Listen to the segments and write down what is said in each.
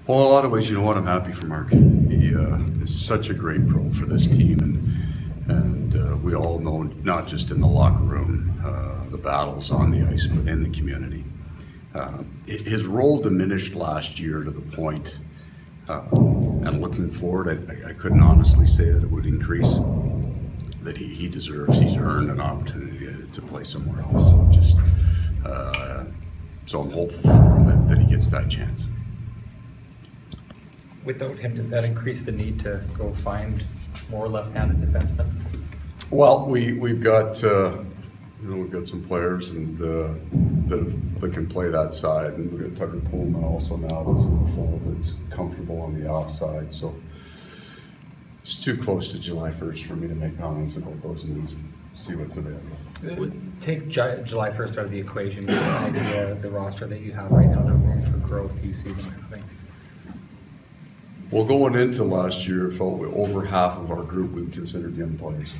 Well, in a lot of ways, you know what, I'm happy for Mark. He is such a great pro for this team, and we all know, not just in the locker room, the battles on the ice, but in the community. His role diminished last year to the point, and looking forward, I couldn't honestly say that it would increase, that he deserves, he's earned an opportunity to play somewhere else. Just so I'm hopeful for him that he gets that chance. Without him, does that increase the need to go find more left-handed defensemen? Well, we've got we've got some players and that can play that side, and we've got Tucker Pullman also now that's in the fold, that's comfortable on the offside. So it's too close to July 1st for me to make comments about those needs. See what's available. Take July 1st out of the equation. Give an idea of the roster that you have right now, the room for growth you see them having. Well, going into last year, I felt over half of our group we considered young players.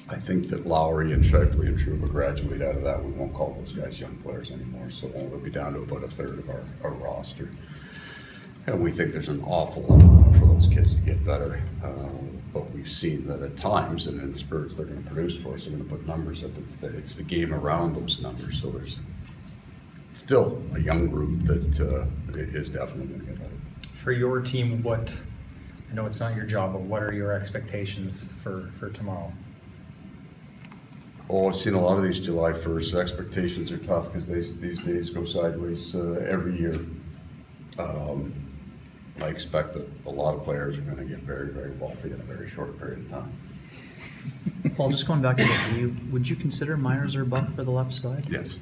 I think that Lowry and Shifley and Trouba graduate out of that. We won't call those guys young players anymore, so we'll be down to about a third of our roster. And we think there's an awful lot for those kids to get better. But we've seen that at times, and in spurts they're going to produce for us, they're going to put numbers up. It's the game around those numbers. So there's still a young group that is definitely going to get better. For your team, I know it's not your job, but what are your expectations for tomorrow? Oh, I've seen a lot of these July 1st. Expectations are tough because these days go sideways every year. I expect that a lot of players are going to get very, very wealthy in a very short period of time. Paul, just going back to that, would you consider Myers or Buck for the left side? Yes,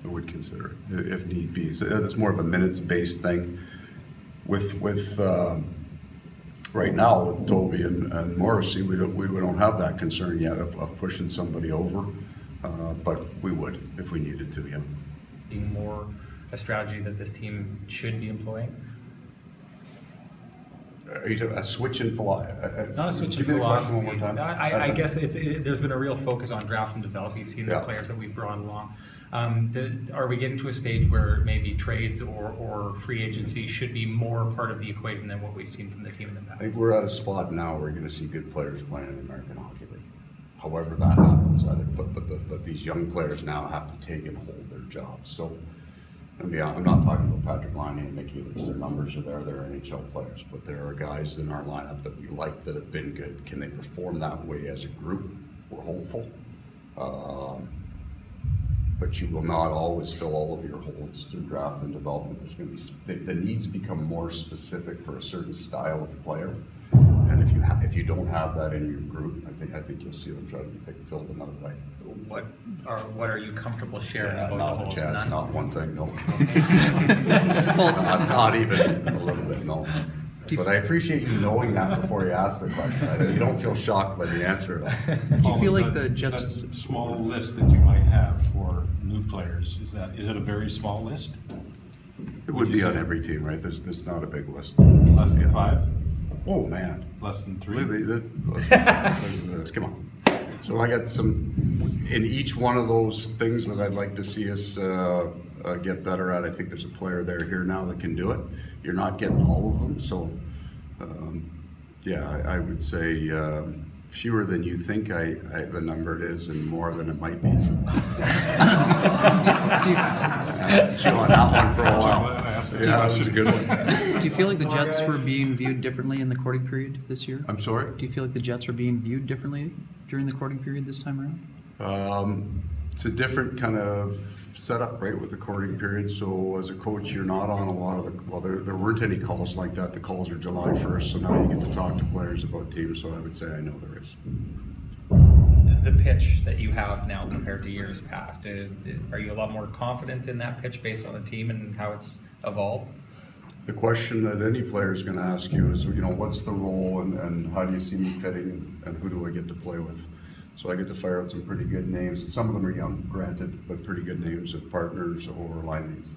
I would consider it if need be. So it's more of a minutes-based thing. With right now with Toby and Morrissey, we don't have that concern yet of pushing somebody over, but we would if we needed to. Yeah. Being more a strategy that this team should be employing. Are you talking a switch in philosophy? Not a switch in philosophy. One more time. I guess there's been a real focus on draft and develop. You've seen the players that we've brought along. Are we getting to a stage where maybe trades or free agency should be more part of the equation than what we've seen from the team in the past? I think we're at a spot now where you're going to see good players playing in the American Hockey League. However that happens, but these young players now have to take and hold their jobs. So, I'm not talking about Patrick Laine and Mickey Ehlers. Their numbers are there. They're NHL players, but there are guys in our lineup that we like that have been good. Can they perform that way as a group? We're hopeful. But you will not always fill all of your holes through draft and development. There's going to be the needs become more specific for a certain style of player, and if you don't have that in your group, I think you'll see them try to be filled another way. What are you comfortable sharing about not the holes? Chance, not one thing, no. not even a little bit, no. But I appreciate you knowing that before you ask the question. You don't feel shocked by the answer at all. Do you feel like the Jets? Is that a small list that you might have for new players? Is it a very small list? It would be on every team, right? There's not a big list. Less than 5? Oh man. Less than 3? Come on. So I got some in each one of those things that I'd like to see us get better at. I think there's a player here now that can do it. You're not getting all of them, so yeah, I would say fewer than you think the number it is, and more than it might be. Chew on that one for a while. Yeah, that was a good one. Do you feel like the Jets were being viewed differently in the courting period this year? I'm sorry? Do you feel like the Jets are being viewed differently during the courting period this time around? It's a different kind of setup, right, with the courting period. So as a coach, you're not on a lot of there weren't any calls like that. The calls are July 1st, so now you get to talk to players about teams. So I would say I know there is. The pitch that you have now compared to years past, are you a lot more confident in that pitch based on the team and how it's evolved? The question that any player is going to ask you is, what's the role and how do you see me fitting and who do I get to play with? So I get to fire out some pretty good names. Some of them are young, granted, but pretty good names of partners or line mates.